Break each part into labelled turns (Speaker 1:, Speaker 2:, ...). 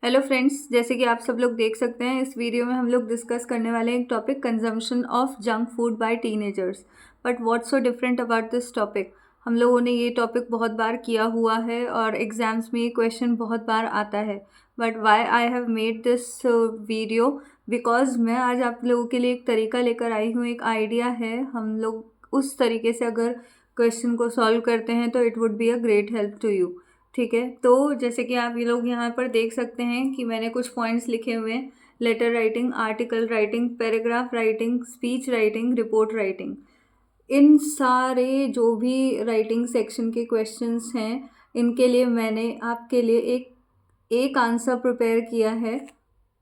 Speaker 1: Hello friends, जैसे कि आप सब लोग देख सकते हैं इस वीडियो में हम लोग डिस्कस करने वाले हैं एक topic consumption of junk food by teenagers. But what's so different about this topic. हम लोगों ने ये टॉपिक बहुत बार किया हुआ है और एग्जाम्स में ये क्वेश्चन बहुत बार आता है। But why I have made this video because मैं आज आप लोगों के लिए एक तरीका लेकर आई हूँ, एक आइडिया है। हम लोग उस तरीके से अगर क्वेश्चन को सॉल्व करते हैं तो it would be a great help to you. ठीक है, तो जैसे कि आप ये लोग यहाँ पर देख सकते हैं कि मैंने कुछ पॉइंट्स लिखे हुए हैं। Letter writing, article writing, paragraph writing, speech writing, report writing. इन सारे जो भी राइटिंग सेक्शन के क्वेश्चंस हैं, इनके लिए मैंने आपके लिए एक आंसर प्रिपेयर किया है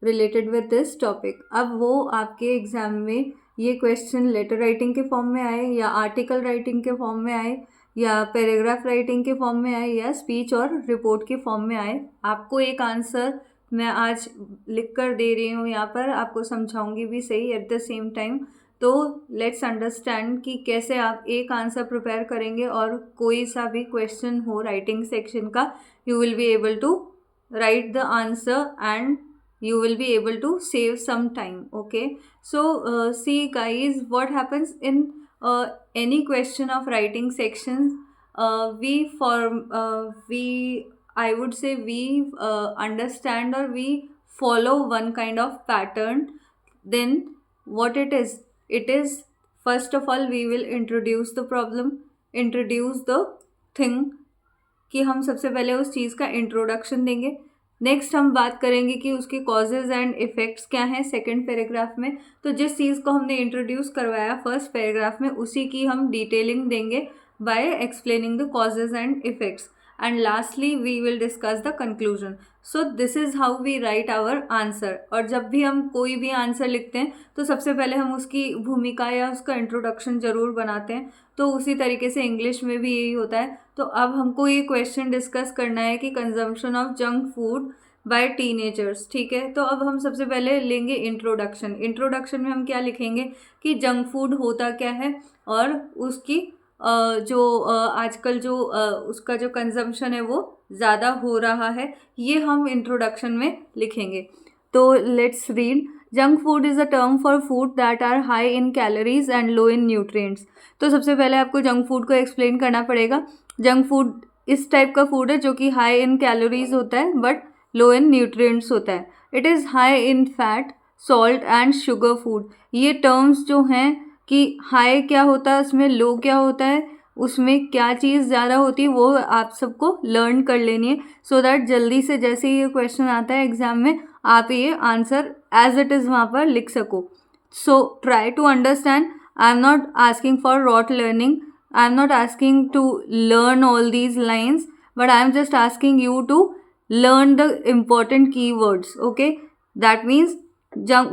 Speaker 1: रिलेटेड विद दिस टॉपिक। अब वो आपके एग्ज़ाम में ये क्वेश्चन लेटर राइटिंग के फॉर्म में आए या आर्टिकल राइटिंग के फॉर्म में आए या पैराग्राफ राइटिंग के फॉर्म में आए या स्पीच और रिपोर्ट के फॉर्म में आए, आपको एक आंसर मैं आज लिख कर दे रही हूँ। यहाँ पर आपको समझाऊंगी भी सही एट द सेम टाइम। तो लेट्स अंडरस्टैंड कि कैसे आप एक आंसर प्रिपेयर करेंगे और कोई सा भी क्वेश्चन हो राइटिंग सेक्शन का, you will be able to write the answer and you will be able to save some time. Okay, so see guys, what happens in any question of writing sections, we I would say we understand or we follow one kind of pattern. Then what it is first of all we will introduce the problem, introduce the thing, कि हम सबसे पहले उस चीज़ का introduction देंगे। Next हम बात करेंगे कि उसके कॉजेज़ एंड इफ़ेक्ट्स क्या हैं सेकंड पैराग्राफ में। तो जिस चीज़ को हमने इंट्रोड्यूस करवाया फर्स्ट पैराग्राफ में, उसी की हम डिटेलिंग देंगे by explaining the causes and effects. And lastly we will discuss the conclusion. So this is how we write our answer. और जब भी हम कोई भी आंसर लिखते हैं तो सबसे पहले हम उसकी भूमिका या उसका इंट्रोडक्शन ज़रूर बनाते हैं। तो उसी तरीके से इंग्लिश में भी यही होता है। तो अब हमको ये क्वेश्चन डिस्कस करना है कि consumption of junk food by teenagers. ठीक है, तो अब हम सबसे पहले लेंगे इंट्रोडक्शन। इंट्रोडक्शन में हम क्या लिखेंगे कि जंक फूड होता क्या है और उसकी आजकल जो उसका जो कंजम्पशन है वो ज़्यादा हो रहा है, ये हम इंट्रोडक्शन में लिखेंगे। तो let's read. Junk food is a term for food that are high in calories and low in nutrients. तो सबसे पहले आपको जंक फूड को एक्सप्लेन करना पड़ेगा। जंक फूड इस टाइप का फूड है जो कि हाई इन कैलोरीज होता है बट लो इन न्यूट्रिएंट्स होता है। It is high in fat, salt and sugar food. ये टर्म्स जो हैं कि हाई क्या होता है उसमें, लो क्या होता है उसमें, क्या चीज़ ज़्यादा होती है, वो आप सबको लर्न कर लेनी है सो दैट जल्दी से जैसे ही ये क्वेश्चन आता है एग्जाम में आप ये आंसर एज इट इज़ वहाँ पर लिख सको। So try to understand. I am not asking for rote learning, I am not asking to learn all these lines, but I am just asking you to learn the important keywords. Okay, that means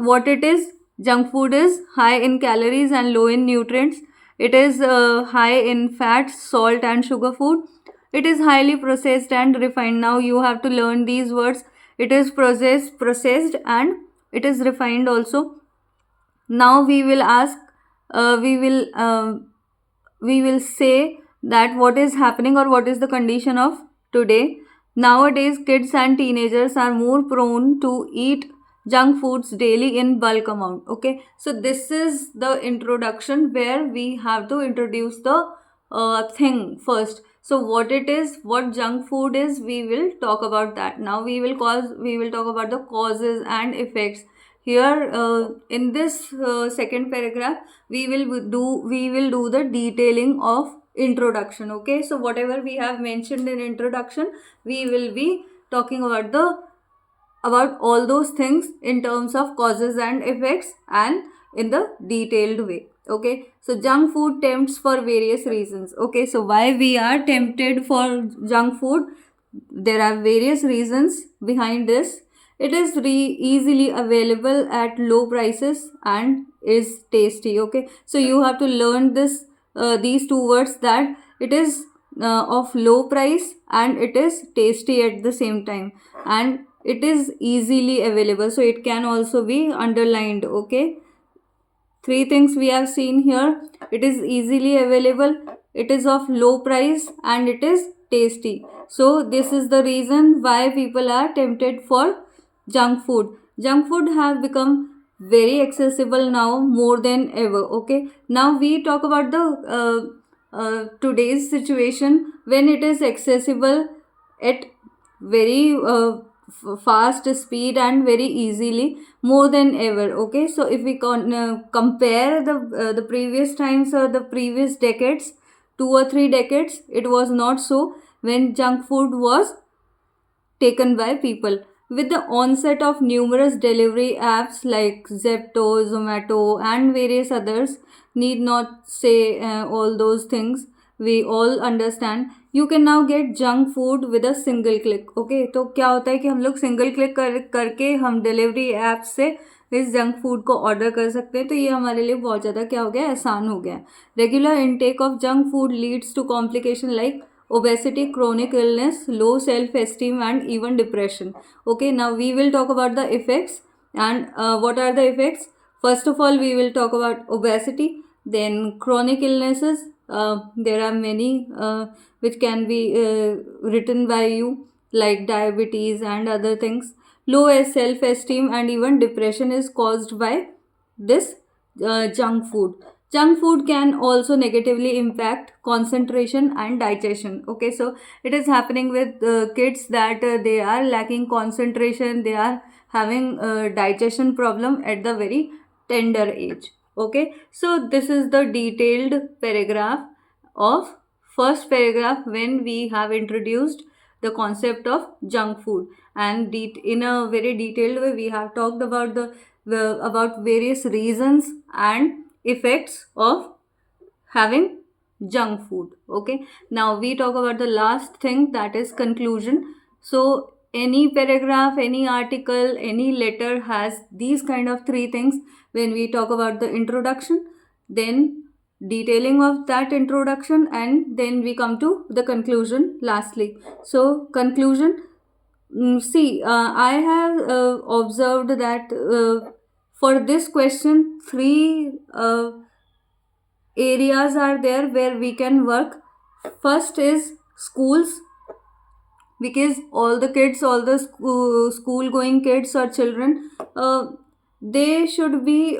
Speaker 1: what it is. Junk food is high in calories and low in nutrients. It is high in fat, salt and sugar food. It is highly processed and refined. Now you have to learn these words. It is processed and it is refined also. Now we will ask, we will say that what is happening or what is the condition of today. Nowadays kids and teenagers are more prone to eat junk foods daily in bulk amount. Okay, so this is the introduction where we have to introduce the thing first. So what it is, what junk food is, we will talk about that. Now we will talk about the causes and effects. Here in this second paragraph we will do the detailing of introduction. Okay, so whatever we have mentioned in introduction, we will be talking about all those things in terms of causes and effects and in the detailed way. Okay, so junk food tempts for various reasons. Okay, so why we are tempted for junk food? There are various reasons behind this. It is easily available at low prices and is tasty. Okay, so you have to learn these two words, that it is of low price and it is tasty at the same time, and it is easily available, so it can also be underlined. Okay, three things we have seen here. It is easily available, it is of low price and it is tasty. So this is the reason why people are tempted for junk food. Junk food have become very accessible now more than ever. Okay, now we talk about the today's situation when it is accessible at very fast speed and very easily more than ever. Okay, so if we compare the previous times or the previous decades, 2 or 3 decades, it was not so when junk food was taken by people. With the onset of numerous delivery apps like Zepto, Zomato, and various others, need not say all those things, we all understand. You can now get junk food with a single click. Okay, तो क्या होता है कि हम लोग single click करके हम delivery app से इस जंक फूड को ऑर्डर कर सकते हैं. तो ये हमारे लिए बहुत ज़्यादा क्या हो गया, आसान हो गया. Regular intake of junk food leads to complication like obesity, chronic illness, low self esteem, and even depression. Okay, now we will talk about the effects. And what are the effects? First of all, we will talk about obesity, then chronic illnesses. There are many which can be written by you, like diabetes and other things. Low self esteem and even depression is caused by this junk food. Junk food can also negatively impact concentration and digestion. Okay, so it is happening with kids that they are lacking concentration, they are having digestion problem at the very tender age. Okay, so this is the detailed paragraph of first paragraph when we have introduced the concept of junk food, and in a very detailed way we have talked about about various reasons and effects of having junk food. Okay, now we talk about the last thing, that is conclusion. So any paragraph, any article, any letter has these kind of three things. When we talk about the introduction, then detailing of that introduction, and then we come to the conclusion lastly. So conclusion, see, I have observed that for this question, three areas are there where we can work. First is schools, because all the kids, all the school going kids or children, they should be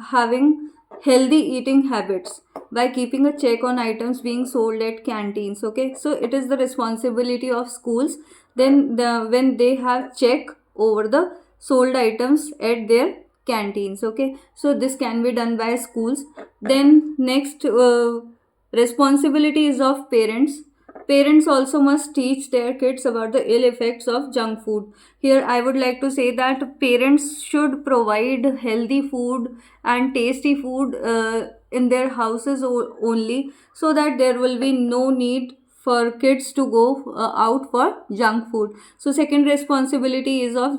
Speaker 1: having healthy eating habits by keeping a check on items being sold at canteens. Okay, so it is the responsibility of schools, then when they have check over the sold items at their canteens. Okay, so this can be done by schools. Then next, responsibility is of parents. Parents also must teach their kids about the ill effects of junk food. Here, I would like to say that parents should provide healthy food and tasty food in their houses only, so that there will be no need for kids to go out for junk food. So, second responsibility is of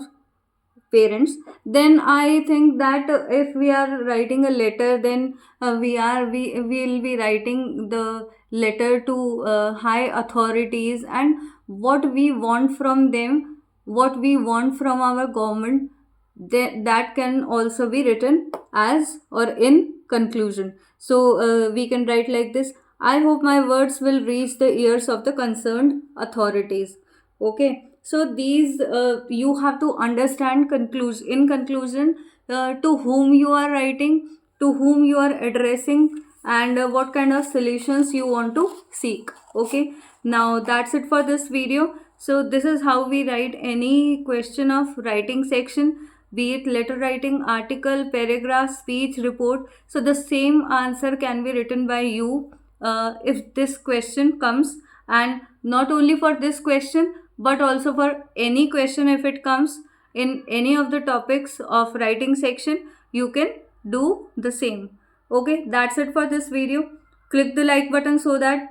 Speaker 1: parents. Then I think that if we are writing a letter, then we will be writing the letter to high authorities, and what we want from them, what we want from our government, that can also be written as or in conclusion. So we can write like this: I hope my words will reach the ears of the concerned authorities. Okay, so these you have to understand in conclusion, to whom you are writing, to whom you are addressing, and what kind of solutions you want to seek. Okay, now that's it for this video. So this is how we write any question of writing section, be it letter writing, article, paragraph, speech, report. So the same answer can be written by you if this question comes, and not only for this question but also for any question if it comes in any of the topics of writing section, you can do the same. Okay, that's it for this video. Click the like button so that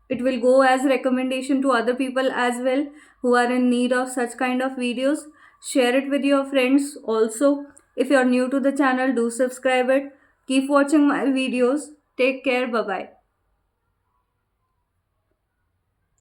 Speaker 1: it will go as recommendation to other people as well who are in need of such kind of videos. Share it with your friends also. If you are new to the channel, do subscribe it. Keep watching my videos. Take care. Bye bye.